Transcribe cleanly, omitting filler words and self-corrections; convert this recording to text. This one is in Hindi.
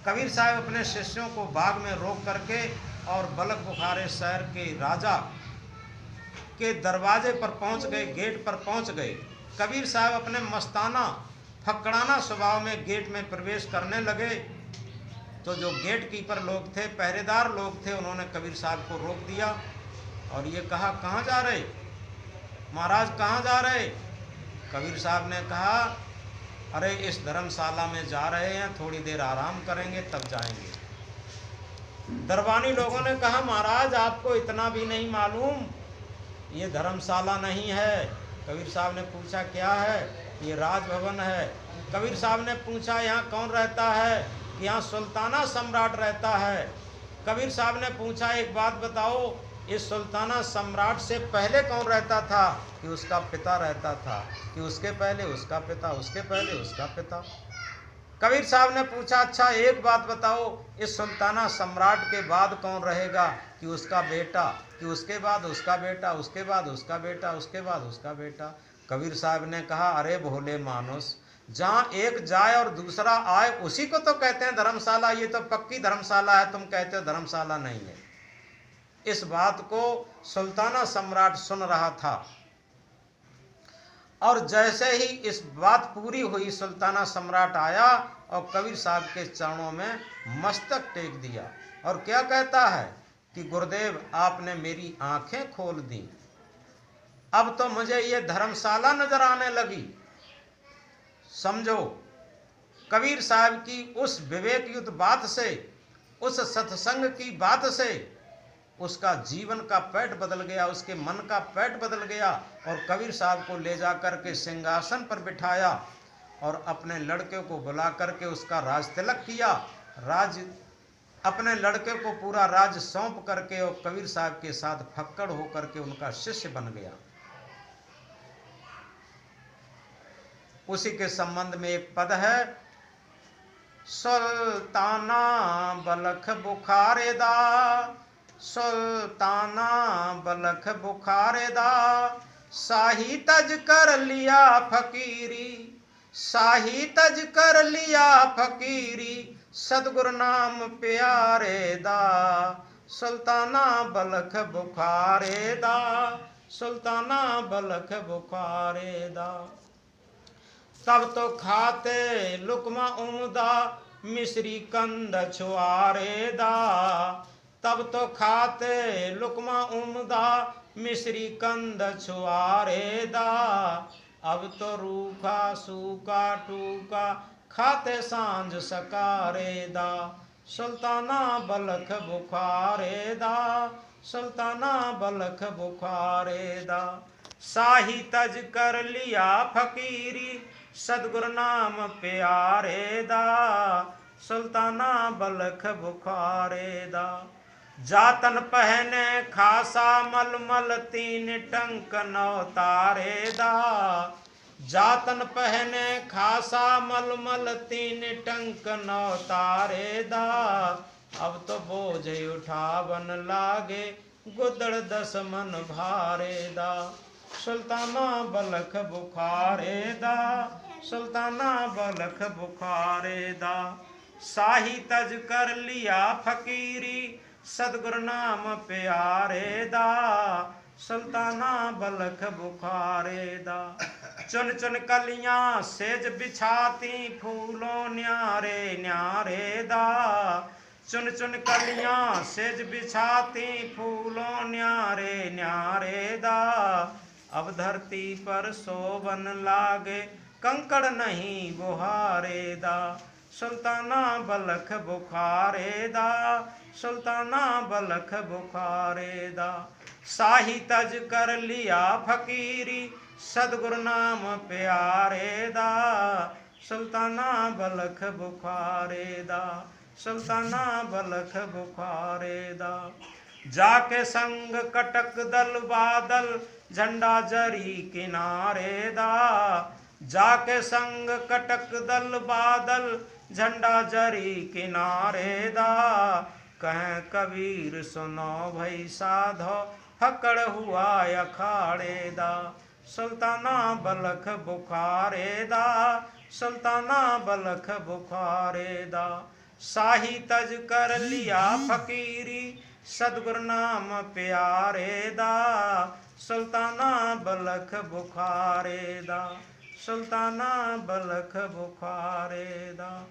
कबीर साहब अपने शिष्यों को बाग में रोक करके और बलख बुखारे शहर के राजा के दरवाजे पर पहुंच गए, गेट पर पहुंच गए। कबीर साहब अपने मस्ताना फकड़ाना स्वभाव में गेट में प्रवेश करने लगे तो जो गेट कीपर लोग थे, पहरेदार लोग थे, उन्होंने कबीर साहब को रोक दिया और ये कहा, कहाँ जा रहे महाराज, कहाँ जा रहे? कबीर साहब ने कहा, अरे इस धर्मशाला में जा रहे हैं, थोड़ी देर आराम करेंगे तब जाएंगे। दरबानी लोगों ने कहा, महाराज आपको इतना भी नहीं मालूम, ये धर्मशाला नहीं है। कबीर साहब ने पूछा, क्या है? ये राजभवन है। कबीर साहब ने पूछा, यहाँ कौन रहता है? यहाँ सुल्ताना सम्राट रहता है। कबीर साहब ने पूछा, एक बात बताओ, इस सुल्ताना सम्राट से पहले कौन रहता था? कि उसका पिता रहता था। कि उसके पहले उसका पिता, उसके पहले उसका पिता। कबीर साहब ने पूछा, अच्छा एक बात बताओ, इस सुल्ताना सम्राट के बाद कौन रहेगा? कि उसका बेटा। कि उसके बाद उसका बेटा, उसके बाद उसका बेटा, उसके बाद उसका बेटा। कबीर साहब ने कहा, अरे भोले मानुस, जहाँ एक जाए और दूसरा आए उसी को तो कहते हैं धर्मशाला। ये तो पक्की धर्मशाला है, तुम कहते हो धर्मशाला नहीं है। इस बात को सुल्ताना सम्राट सुन रहा था और जैसे ही इस बात पूरी हुई, सुल्ताना सम्राट आया और कबीर साहब के चरणों में मस्तक टेक दिया और क्या कहता है कि गुरुदेव आपने मेरी आंखें खोल दी, अब तो मुझे ये धर्मशाला नजर आने लगी। समझो, कबीर साहब की उस विवेकयुक्त बात से, उस सत्संग की बात से उसका जीवन का पैठ बदल गया, उसके मन का पैठ बदल गया और कबीर साहब को ले जा करके सिंहासन पर बिठाया और अपने लड़के को बुला करके उसका राज तिलक किया। राज अपने लड़के को पूरा राज सौंप करके और कबीर साहब के साथ फक्कड़ होकर के उनका शिष्य बन गया। उसी के संबंध में एक पद है, सुल्ताना बलख बुखारेदा, सुल्ताना बलख बुखारेदा, शाही तज कर लिया फकीरी, शाही तज कर लिया फकीरी, सदगुरु नाम प्यारे दा, सुल्ताना बलख बुखारे दा, सुल्ताना बलख बुखारे दा। तब तो खाते लुकमा उमदा, मिश्री कंद छुआरे दा, तब तो खाते लुकमा उमदा, मिश्री कंद छुआरे दा, अब तो रूखा सूखा टूका, खाते सांझ सकारे दा, सुल्ताना बलख बुखारे दा, सुल्ताना बलख बुखारे दा। शाही तज कर लिया फकीरी, सदगुरु नाम प्यारे दा, सुल्ताना बलख बुखारे दा। जातन पहने खासा मलमल, तीन टंक नौतारे दा, जातन पहने खासा मलमल, तीन टंक नौतारे दा, अब तो बोझ उठावन लागे, गुदड़ 10 मन भारे दा, सुल्ताना बलख बुखारे दा, सुल्ताना बलख बुखारे दा। शाही तज कर लिया फकीरी, सदगुरु नाम प्यारे दा, सुल्ताना बलख बुखारे दा। चुन चुन कलियां सेज बिछाती, फूलों न्यारे न्यारे दा, चुन चुन कलियां सेज बिछाती, फूलों न्यारे न्यारे दा, अब धरती पर शोभन लागे, कंकड़ नहीं बुहारे दा, सुल्ताना बलख बुखारे दा, सुल्ताना बलख बुखारे दा। शाही तज कर लिया फकीरी, सदगुरु नाम प्यारे दा, सुल्ताना बलख बुखारे दा, सुल्ताना बलख बुखारे दा। जाके संग कटक दल बादल, झंडा जरी किनारे दा, जाके संग कटक दल बादल, झंडा जरी किनारे दा, कहें कबीर सुनो भई साधो, फकड़ हुआ अखाड़े दा, सुल्ताना बलख बुखारे दा, सुल्ताना बलख बुखारे दा। शाही तज कर लिया फकीरी, सतगुर नाम प्यारे दा, सुल्ताना बलख बुखारे दा, सुल्ताना बलख बुखारे दा।